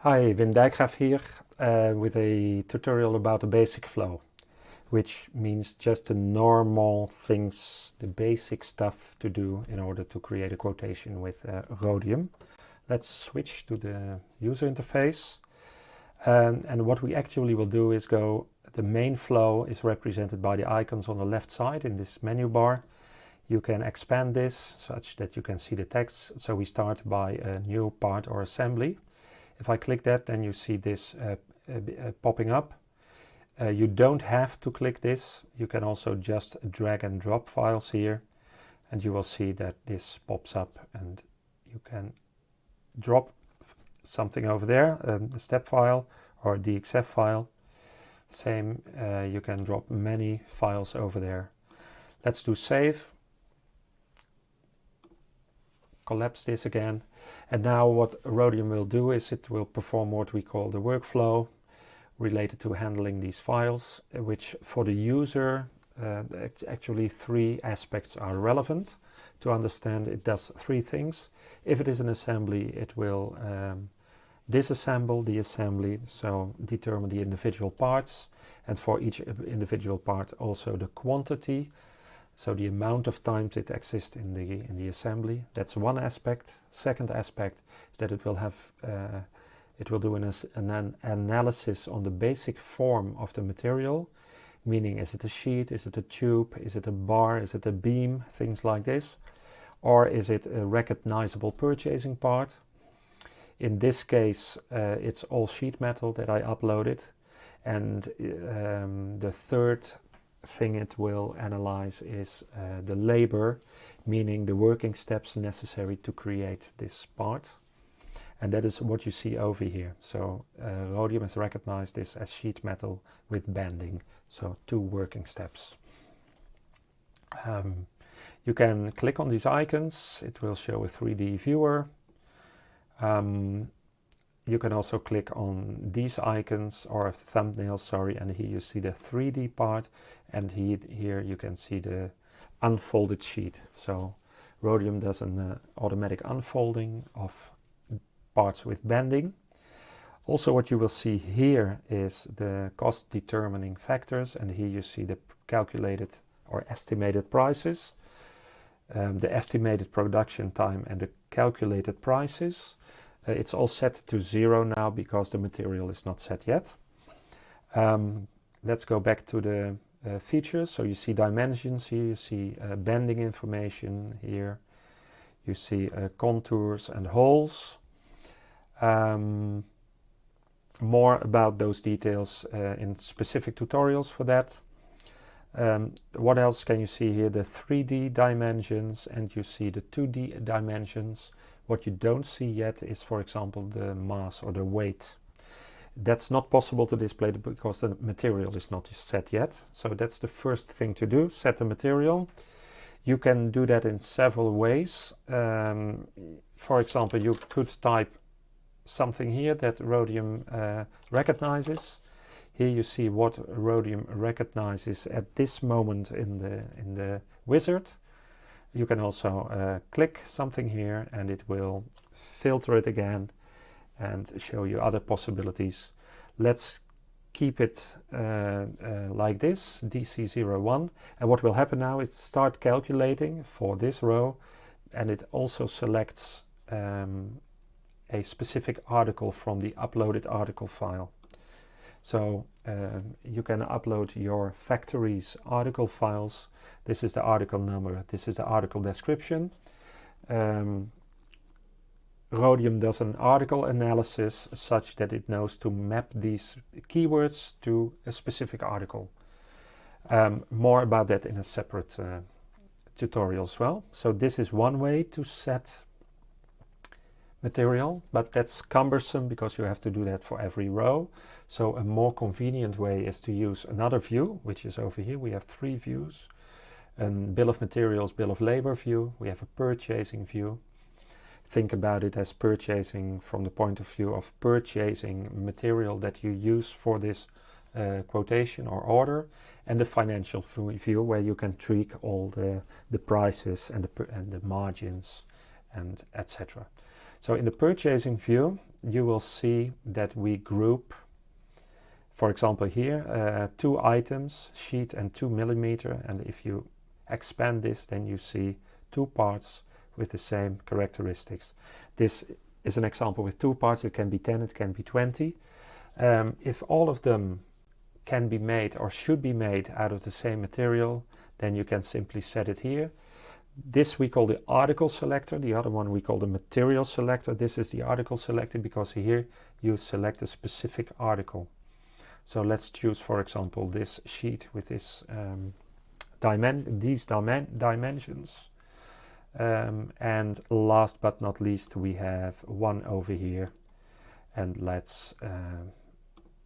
Hi, Wim Dijkgraaf here with a tutorial about the basic flow, which means just the normal things, the basic stuff to do in order to create a quotation with Rhodium. Let's switch to the user interface. And what we actually will do is the main flow is represented by the icons on the left side in this menu bar. You can expand this such that you can see the text. So we start by a new part or assembly. If I click that, then you see this popping up. You don't have to click this. You can also just drag and drop files here, and you will see that this pops up, and you can drop something over there, a step file or a DXF file. Same, you can drop many files over there. Let's do save. Collapse this again, and now what Rhodium will do is it will perform what we call the workflow related to handling these files, which for the user actually three aspects are relevant to understand. It does three things. If it is an assembly, it will disassemble the assembly, so determine the individual parts, and for each individual part also the quantity. So the amount of times it exists in the assembly. That's one aspect. Second aspect is that it will do an analysis on the basic form of the material, meaning is it a sheet, is it a tube, is it a bar, is it a beam, things like this, or is it a recognizable purchasing part. In this case, it's all sheet metal that I uploaded, and the third thing it will analyze is the labor, meaning the working steps necessary to create this part, and that is what you see over here. So Rhodium has recognized this as sheet metal with bending, so 2 working steps. You can click on these icons, it will show a 3D viewer. You can also click on these icons or thumbnails, sorry, and here you see the 3D part, and here you can see the unfolded sheet. So Rhodium does an automatic unfolding of parts with bending. Also what you will see here is the cost determining factors, and here you see the calculated or estimated prices, the estimated production time and the calculated prices. It's all set to 0 now because the material is not set yet. Let's go back to the features. So you see dimensions here, you see bending information here, you see contours and holes. More about those details in specific tutorials for that. What else can you see here? The 3D dimensions, and you see the 2D dimensions. What you don't see yet is, for example, the mass or the weight. That's not possible to display because the material is not set yet. So that's the first thing to do, set the material. You can do that in several ways. For example, you could type something here that Rhodium recognizes. Here you see what Rhodium recognizes at this moment in the wizard. You can also click something here and it will filter it again and show you other possibilities. Let's keep it like this, DC01, and what will happen now is start calculating for this row, and it also selects a specific article from the uploaded article file. So you can upload your factory's article files. This is the article number, this is the article description. Rhodium does an article analysis such that it knows to map these keywords to a specific article. More about that in a separate tutorial as well. So this is one way to set material, but that's cumbersome because you have to do that for every row. So a more convenient way is to use another view, which is over here. We have 3 views: a bill of materials, bill of labor view. We have a purchasing view. Think about it as purchasing from the point of view of purchasing material that you use for this quotation or order, and the financial view where you can tweak all the prices and the margins and etc. So in the purchasing view, you will see that we group, for example here, 2 items, sheet and 2 millimeter, and if you expand this, then you see 2 parts with the same characteristics. This is an example with 2 parts. It can be 10, it can be 20. If all of them can be made or should be made out of the same material, then you can simply set it here. This we call the article selector, the other one we call the material selector. This is the article selector because here you select a specific article. So let's choose, for example, this sheet with this dimensions. And last but not least, we have one over here, and let's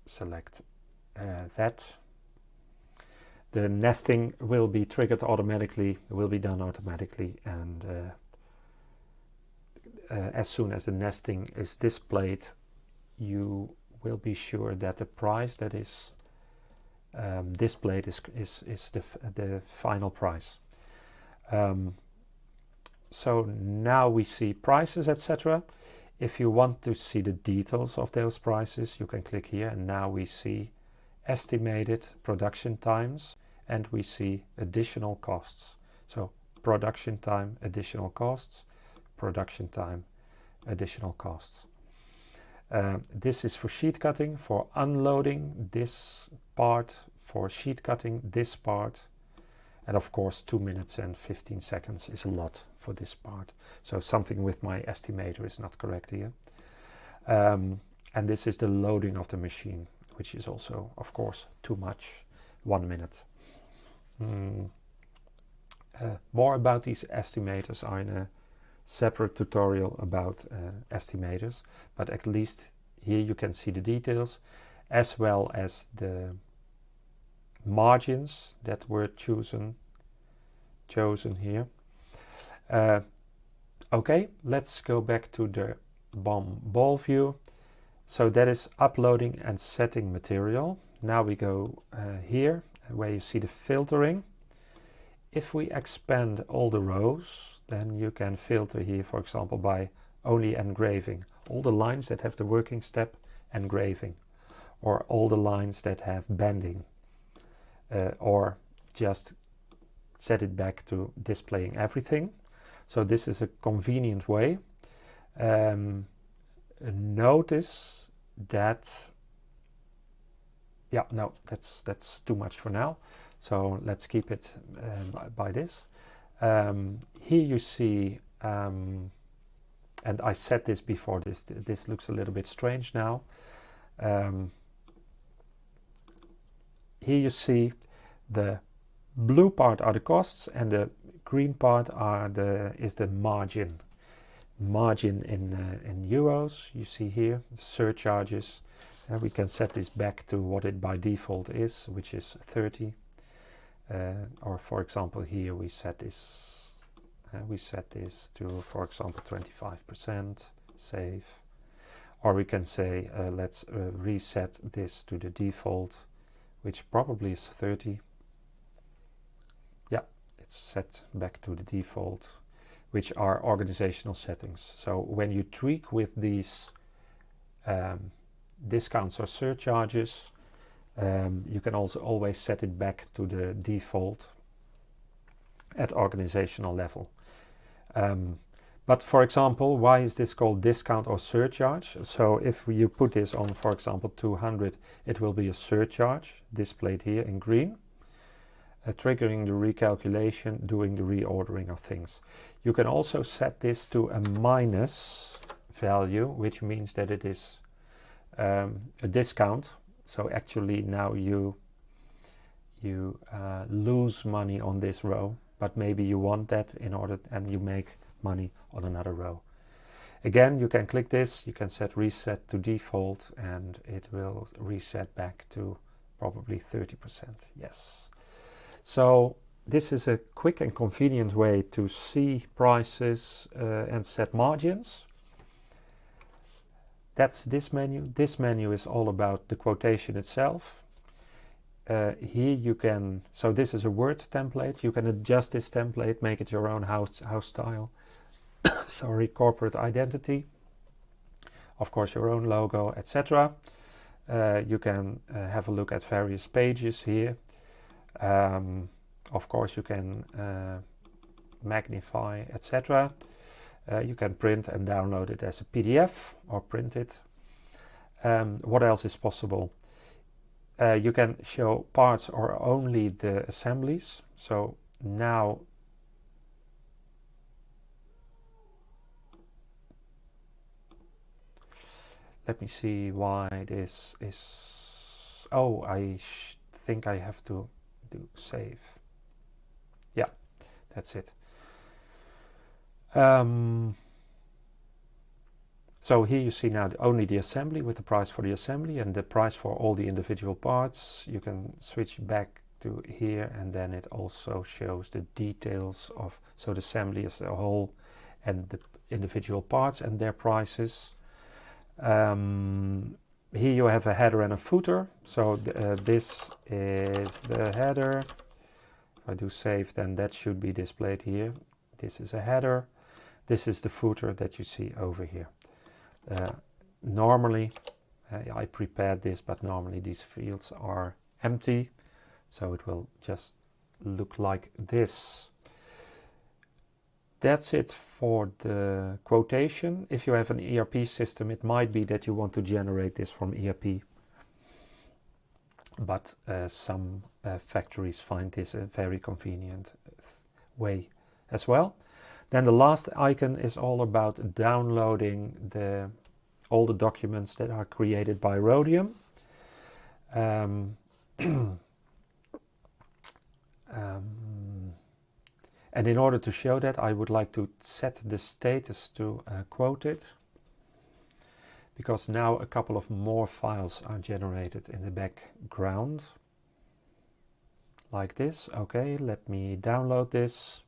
select that. The nesting will be triggered automatically, will be done automatically, and as soon as the nesting is displayed, you will be sure that the price that is displayed is the final price. So now we see prices, etc. If you want to see the details of those prices, you can click here, and now we see estimated production times, and we see additional costs. So production time, additional costs, production time, additional costs. This is for sheet cutting, for unloading this part, for sheet cutting this part, and of course 2 minutes and 15 seconds is a lot for this part. So something with my estimator is not correct here. And this is the loading of the machine, which is also, of course, too much, 1 minute. More about these estimators are in a separate tutorial about estimators, but at least here you can see the details as well as the margins that were chosen here. Okay, let's go back to the ball view. So that is uploading and setting material. Now we go here where you see the filtering. If we expand all the rows, then you can filter here, for example, by only engraving. All the lines that have the working step, engraving. Or all the lines that have bending. Or just set it back to displaying everything. So this is a convenient way. Notice that, yeah, no, that's too much for now. So let's keep it by this. Here you see, and I said this before, this looks a little bit strange now. Here you see the blue part are the costs, and the green part is the margin. Margin in euros, you see here, surcharges. We can set this back to what it by default is, which is 30. Or for example, here we set this to, for example, 25%, save. Or we can say, let's reset this to the default, which probably is 30. Yeah, it's set back to the default, which are organizational settings. So when you tweak with these discounts or surcharges, you can also always set it back to the default at organizational level. But for example, why is this called discount or surcharge? So if you put this on, for example, 200, it will be a surcharge displayed here in green, triggering the recalculation, doing the reordering of things. You can also set this to a minus value, which means that it is a discount. So actually now you lose money on this row, but maybe you want that in order, and you make money on another row. Again, you can click this, you can set reset to default, and it will reset back to probably 30%. Yes. So this is a quick and convenient way to see prices and set margins. That's this menu. This menu is all about the quotation itself. Here you can, so this is a Word template. You can adjust this template, make it your own house style. Sorry, corporate identity. of course your own logo, etc. You can have a look at various pages here. Of course you can magnify, etc. You can print and download it as a PDF or print it. What else is possible? You can show parts or only the assemblies. So now let me see why this is. Oh, I think I have to do save. Yeah, that's it. So here you see now only the assembly with the price for the assembly and the price for all the individual parts. You can switch back to here and then it also shows the details of, so the assembly as a whole and the individual parts and their prices. Here you have a header and a footer. So this is the header. If I do save, then that should be displayed here. This is a header. This is the footer that you see over here. Normally, I prepared this, but normally these fields are empty. So it will just look like this. That's it for the quotation. If you have an ERP system, it might be that you want to generate this from ERP. But some factories find this a very convenient way as well. Then the last icon is all about downloading all the documents that are created by Rhodium. And in order to show that, I would like to set the status to quoted, because now a couple of more files are generated in the background, like this. Okay, let me download this.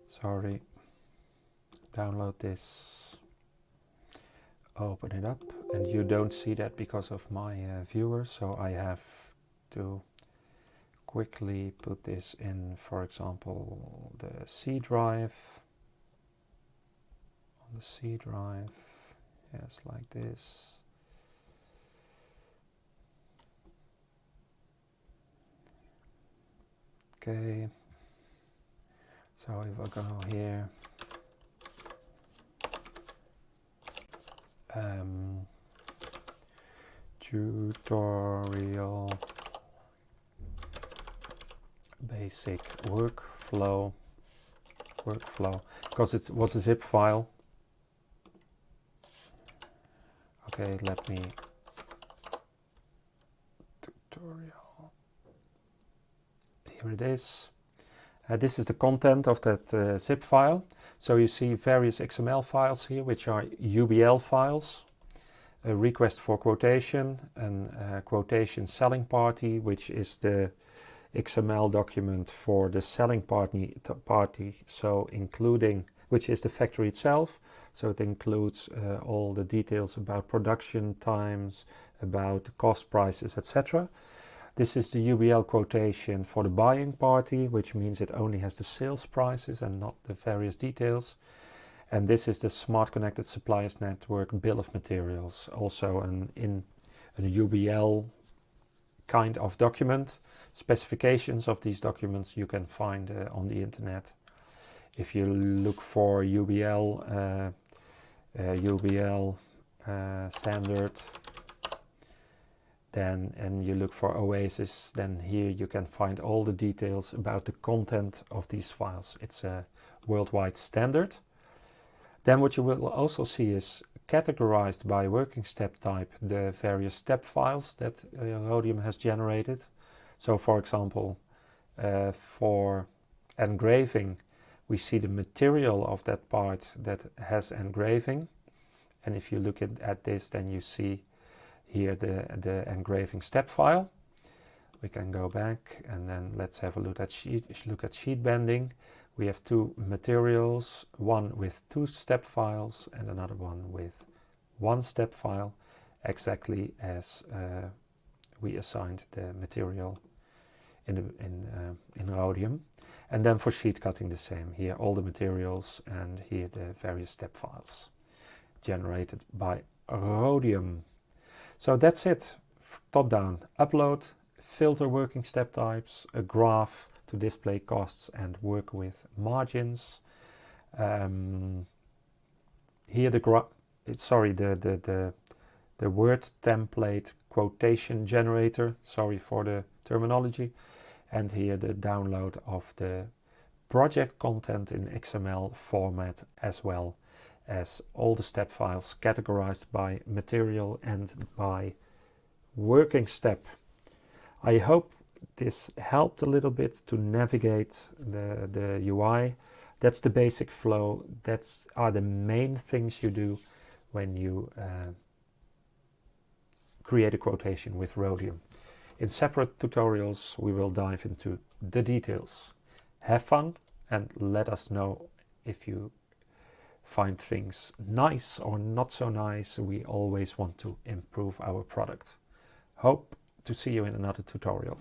Sorry. Download this, open it up, and you don't see that because of my viewer, so I have to quickly put this in, for example, the C drive. On the C drive, yes, like this. Okay, so if I go here, tutorial basic workflow, because it was a zip file. Okay, let me tutorial, here it is. This is the content of that zip file. So you see various XML files here, which are UBL files, a request for quotation, and quotation selling party, which is the XML document for the selling party, so including, which is the factory itself. So it includes all the details about production times, about the cost prices, etc. This is the UBL quotation for the buying party, which means it only has the sales prices and not the various details. And this is the Smart Connected Suppliers Network Bill of Materials, also in a UBL kind of document. Specifications of these documents you can find on the internet. If you look for UBL, standard, and you look for Oasis, then here you can find all the details about the content of these files. It's a worldwide standard. Then what you will also see is categorized by working step type the various step files that Rhodium has generated. So for example, for engraving, we see the material of that part that has engraving. And if you look at this, then you see here the engraving step file. We can go back and then let's have a look at sheet bending. We have two materials, one with two step files and another one with one step file. exactly as we assigned the material in Rhodium. And then for sheet cutting the same. Here all the materials and here the various step files generated by Rhodium. So that's it. Top down, upload, filter working step types, a graph to display costs and work with margins. Here the word template quotation generator, sorry for the terminology, and here the download of the project content in XML format, as well as all the step files categorized by material and by working step. I hope this helped a little bit to navigate the UI. That's the basic flow. That's are the main things you do when you create a quotation with Rhodium. In separate tutorials we will dive into the details. Have fun and let us know if you find things nice or not so nice. We always want to improve our product. Hope to see you in another tutorial.